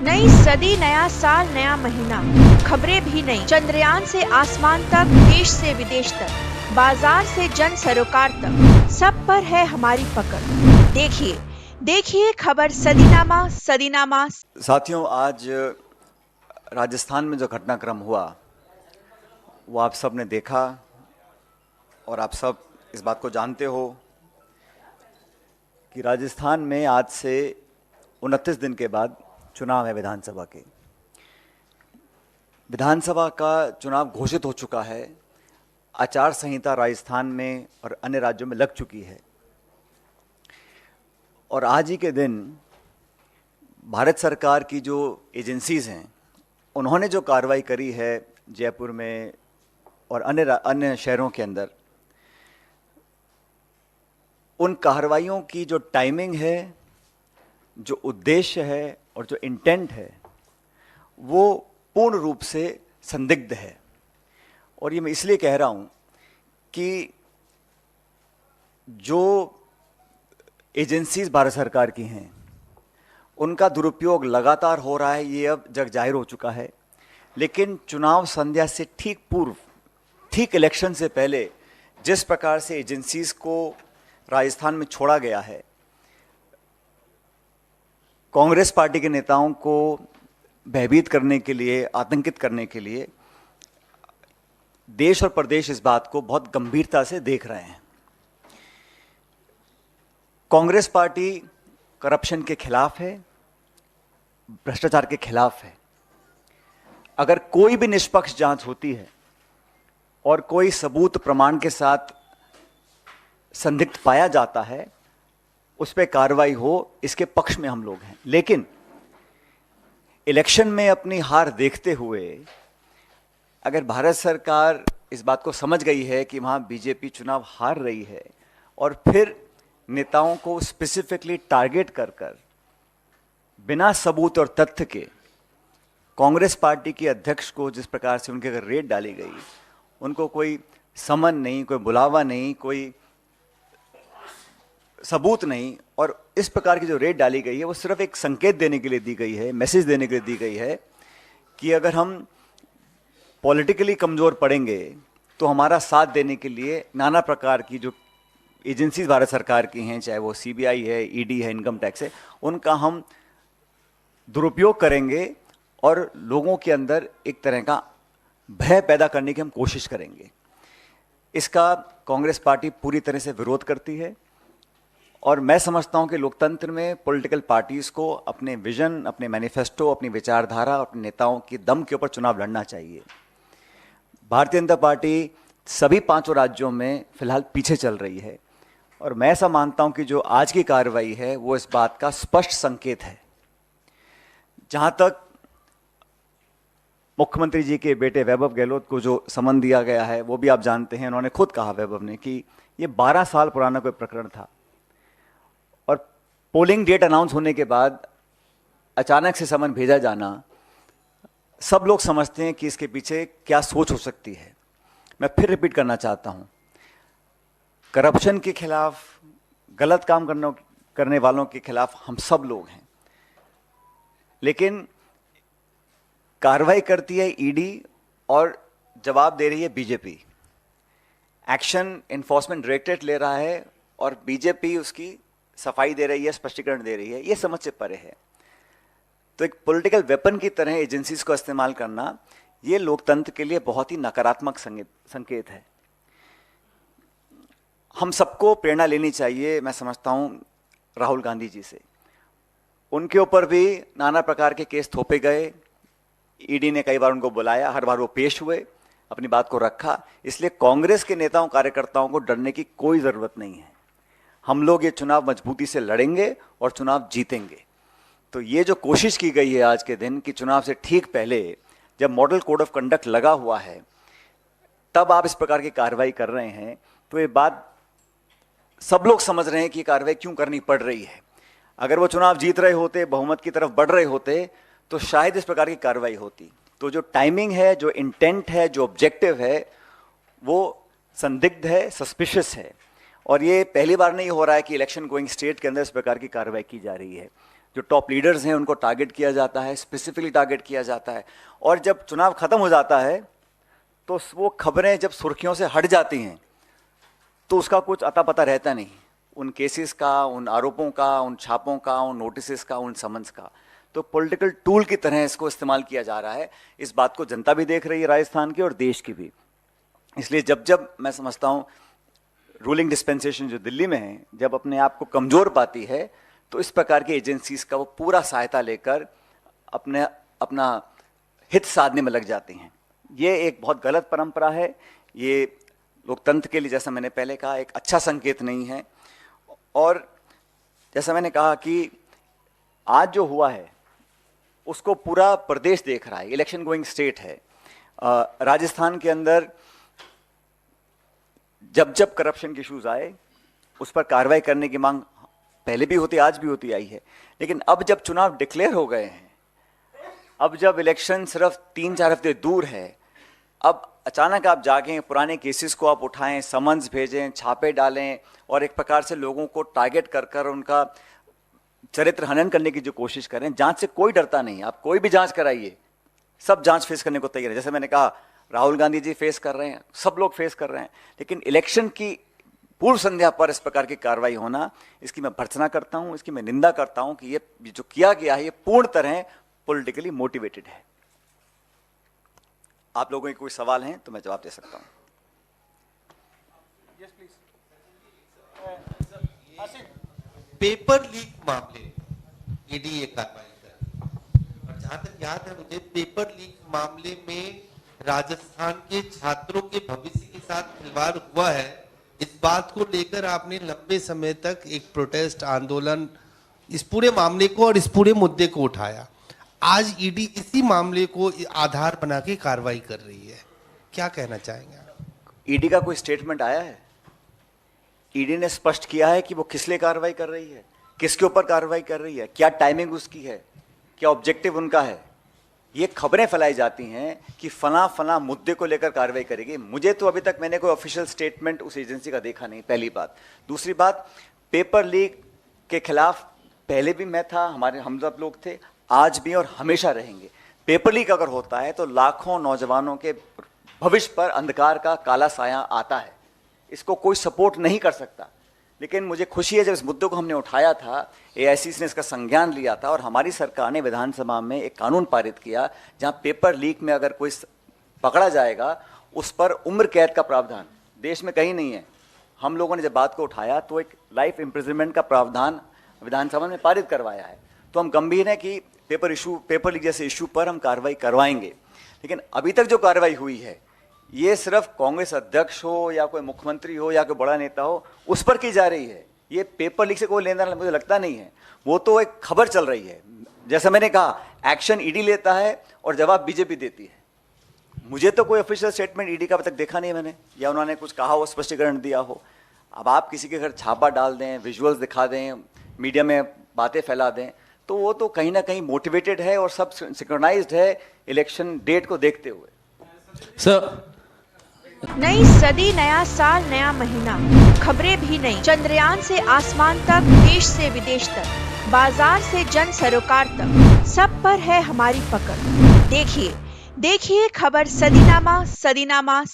नई सदी, नया साल, नया महीना, खबरें भी नई। चंद्रयान से आसमान तक, देश से विदेश तक, बाजार से जन सरोकार तक, सब पर है हमारी पकड़। देखिए देखिए खबर सदीनामा सदीनामा। साथियों, आज राजस्थान में जो घटनाक्रम हुआ वो आप सब ने देखा और आप सब इस बात को जानते हो कि राजस्थान में आज से 29 दिन के बाद चुनाव है विधानसभा के। विधानसभा का चुनाव घोषित हो चुका है। आचार संहिता राजस्थान में और अन्य राज्यों में लग चुकी है और आज ही के दिन भारत सरकार की जो एजेंसीज हैं उन्होंने जो कार्रवाई करी है जयपुर में और अन्य शहरों के अंदर, उन कार्रवाइयों की जो टाइमिंग है, जो उद्देश्य है और जो इंटेंट है वो पूर्ण रूप से संदिग्ध है। और ये मैं इसलिए कह रहा हूँ कि जो एजेंसीज भारत सरकार की हैं उनका दुरुपयोग लगातार हो रहा है, ये अब जग जाहिर हो चुका है। लेकिन चुनाव संध्या से ठीक पूर्व, ठीक इलेक्शन से पहले जिस प्रकार से एजेंसीज को राजस्थान में छोड़ा गया है, कांग्रेस पार्टी के नेताओं को भयभीत करने के लिए, आतंकित करने के लिए, देश और प्रदेश इस बात को बहुत गंभीरता से देख रहे हैं। कांग्रेस पार्टी करप्शन के खिलाफ है, भ्रष्टाचार के खिलाफ है। अगर कोई भी निष्पक्ष जांच होती है और कोई सबूत प्रमाण के साथ संदिग्ध पाया जाता है, उस पर कार्रवाई हो, इसके पक्ष में हम लोग हैं। लेकिन इलेक्शन में अपनी हार देखते हुए अगर भारत सरकार इस बात को समझ गई है कि वहाँ बीजेपी चुनाव हार रही है और फिर नेताओं को स्पेसिफिकली टारगेट कर कर बिना सबूत और तथ्य के कांग्रेस पार्टी के अध्यक्ष को जिस प्रकार से उनके अगर रेड डाली गई, उनको कोई समन नहीं, कोई बुलावा नहीं, कोई सबूत नहीं, और इस प्रकार की जो रेड डाली गई है वो सिर्फ एक संकेत देने के लिए दी गई है, मैसेज देने के लिए दी गई है कि अगर हम पॉलिटिकली कमज़ोर पड़ेंगे तो हमारा साथ देने के लिए नाना प्रकार की जो एजेंसीज भारत सरकार की हैं, चाहे वो सीबीआई है, ईडी है, इनकम टैक्स है, उनका हम दुरुपयोग करेंगे और लोगों के अंदर एक तरह का भय पैदा करने की हम कोशिश करेंगे। इसका कांग्रेस पार्टी पूरी तरह से विरोध करती है और मैं समझता हूं कि लोकतंत्र में पॉलिटिकल पार्टीज़ को अपने विजन, अपने मैनिफेस्टो, अपनी विचारधारा, अपने नेताओं की दम के ऊपर चुनाव लड़ना चाहिए। भारतीय जनता पार्टी सभी 5 राज्यों में फिलहाल पीछे चल रही है और मैं ऐसा मानता हूं कि जो आज की कार्रवाई है वो इस बात का स्पष्ट संकेत है। जहां तक मुख्यमंत्री जी के बेटे वैभव गहलोत को जो समन दिया गया है वो भी आप जानते हैं। उन्होंने खुद कहा, वैभव ने, कि ये 12 साल पुराना कोई प्रकरण था और पोलिंग डेट अनाउंस होने के बाद अचानक से समन भेजा जाना, सब लोग समझते हैं कि इसके पीछे क्या सोच हो सकती है। मैं फिर रिपीट करना चाहता हूं, करप्शन के खिलाफ, गलत काम करने वालों के खिलाफ हम सब लोग हैं, लेकिन कार्रवाई करती है ईडी और जवाब दे रही है बीजेपी। एक्शन एनफोर्समेंट डायरेक्टरेट ले रहा है और बीजेपी उसकी सफाई दे रही है, स्पष्टीकरण दे रही है। ये समझ से परे है। तो एक पॉलिटिकल वेपन की तरह एजेंसीज को इस्तेमाल करना, ये लोकतंत्र के लिए बहुत ही नकारात्मक संकेत है। हम सबको प्रेरणा लेनी चाहिए, मैं समझता हूं, राहुल गांधी जी से। उनके ऊपर भी नाना प्रकार के केस थोपे गए, ईडी ने कई बार उनको बुलाया, हर बार वो पेश हुए, अपनी बात को रखा। इसलिए कांग्रेस के नेताओं, कार्यकर्ताओं को डरने की कोई ज़रूरत नहीं है। हम लोग ये चुनाव मजबूती से लड़ेंगे और चुनाव जीतेंगे। तो ये जो कोशिश की गई है आज के दिन कि चुनाव से ठीक पहले, जब मॉडल कोड ऑफ कंडक्ट लगा हुआ है, तब आप इस प्रकार की कार्रवाई कर रहे हैं, तो ये बात सब लोग समझ रहे हैं कि कार्रवाई क्यों करनी पड़ रही है। अगर वो चुनाव जीत रहे होते, बहुमत की तरफ बढ़ रहे होते, तो शायद इस प्रकार की कार्रवाई होती। तो जो टाइमिंग है, जो इंटेंट है, जो ऑब्जेक्टिव है, वो संदिग्ध है, सस्पिशियस है। और ये पहली बार नहीं हो रहा है कि इलेक्शन गोइंग स्टेट के अंदर इस प्रकार की कार्रवाई की जा रही है। जो टॉप लीडर्स हैं उनको टारगेट किया जाता है, स्पेसिफिकली टारगेट किया जाता है। और जब चुनाव खत्म हो जाता है तो वो खबरें जब सुर्खियों से हट जाती हैं तो उसका कुछ अता पता रहता नहीं, उन केसेस का, उन आरोपों का, उन छापों का, उन नोटिस का, उन समन्स का। तो पॉलिटिकल टूल की तरह इसको इस्तेमाल किया जा रहा है। इस बात को जनता भी देख रही है, राजस्थान की और देश की भी। इसलिए जब जब मैं समझता हूँ रूलिंग डिस्पेंसेशन जो दिल्ली में है, जब अपने आप को कमज़ोर पाती है तो इस प्रकार की एजेंसीज का वो पूरा सहायता लेकर अपना हित साधने में लग जाती हैं। ये एक बहुत गलत परंपरा है। ये लोकतंत्र के लिए, जैसा मैंने पहले कहा, एक अच्छा संकेत नहीं है। और जैसा मैंने कहा कि आज जो हुआ है उसको पूरा प्रदेश देख रहा है, इलेक्शन गोइंग स्टेट है। राजस्थान के अंदर जब जब करप्शन के इश्यूज आए उस पर कार्रवाई करने की मांग पहले भी होती, आज भी होती आई है। लेकिन अब जब चुनाव डिक्लेयर हो गए हैं, अब जब इलेक्शन सिर्फ 3-4 हफ्ते दूर है, अब अचानक आप जागें, पुराने केसेस को आप उठाएं, समन्स भेजें, छापे डालें और एक प्रकार से लोगों को टारगेट कर उनका चरित्र हनन करने की जो कोशिश करें। जांच से कोई डरता नहीं, आप कोई भी जांच कराइए, सब जांच फेस करने को तैयार है। जैसे मैंने कहा, राहुल गांधी जी फेस कर रहे हैं, सब लोग फेस कर रहे हैं। लेकिन इलेक्शन की पूर्व संध्या पर इस प्रकार की कार्रवाई होना, इसकी मैं भर्त्सना करता हूं, इसकी मैं निंदा करता हूं कि ये जो किया गया है ये पूर्ण तरह पॉलिटिकली मोटिवेटेड है। आप लोगों के कोई सवाल हैं तो मैं जवाब दे सकता हूं। पेपर लीक मामले ईडी ये कार्रवाई कर, और जहां तक याद है मुझे, पेपर लीक मामले में राजस्थान के छात्रों के भविष्य के साथ खिलवाड़ हुआ है। इस बात को लेकर आपने लंबे समय तक एक प्रोटेस्ट आंदोलन, इस पूरे मामले को और इस पूरे मुद्दे को उठाया। आज ईडी इसी मामले को आधार बना के कार्रवाई कर रही है, क्या कहना चाहेंगे आप? ईडी का कोई स्टेटमेंट आया है? ईडी ने स्पष्ट किया है कि वो किस लिए कार्रवाई कर रही है, किसके ऊपर कार्रवाई कर रही है, क्या टाइमिंग उसकी है, क्या ऑब्जेक्टिव उनका है। ये खबरें फैलाई जाती हैं कि फला मुद्दे को लेकर कार्रवाई करेगी। मुझे तो अभी तक मैंने कोई ऑफिशियल स्टेटमेंट उस एजेंसी का देखा नहीं, पहली बात। दूसरी बात, पेपर लीक के खिलाफ पहले भी मैं था, हम सब लोग थे, आज भी और हमेशा रहेंगे। पेपर लीक अगर होता है तो लाखों नौजवानों के भविष्य पर अंधकार का काला साया आता है, इसको कोई सपोर्ट नहीं कर सकता। लेकिन मुझे खुशी है, जब इस मुद्दे को हमने उठाया था, एआईसीसी ने इसका संज्ञान लिया था और हमारी सरकार ने विधानसभा में एक कानून पारित किया जहां पेपर लीक में अगर कोई पकड़ा जाएगा उस पर उम्र कैद का प्रावधान देश में कहीं नहीं है। हम लोगों ने जब बात को उठाया तो एक लाइफ इम्प्रिजनमेंट का प्रावधान विधानसभा में पारित करवाया है। तो हम गंभीर हैं कि पेपर लीक जैसे इशू पर हम कार्रवाई करवाएंगे। लेकिन अभी तक जो कार्रवाई हुई है ये सिर्फ कांग्रेस अध्यक्ष हो या कोई मुख्यमंत्री हो या कोई बड़ा नेता हो उस पर की जा रही है। ये पेपर लीक से कोई लेना देना मुझे लगता नहीं है। वो तो एक खबर चल रही है। जैसा मैंने कहा, एक्शन ईडी लेता है और जवाब बीजेपी देती है। मुझे तो कोई ऑफिशियल स्टेटमेंट ईडी का अब तक देखा नहीं मैंने, या उन्होंने कुछ कहा हो, स्पष्टीकरण दिया हो। अब आप किसी के घर छापा डाल दें, विजुअल्स दिखा दें, मीडिया में बातें फैला दें, तो वो तो कहीं ना कहीं मोटिवेटेड है और सब सिंक्रोनाइज्ड है इलेक्शन डेट को देखते हुए। सर, नई सदी, नया साल, नया महीना, खबरें भी नई। चंद्रयान से आसमान तक, देश से विदेश तक, बाजार से जन सरोकार तक, सब पर है हमारी पकड़। देखिए खबर सदीनामा।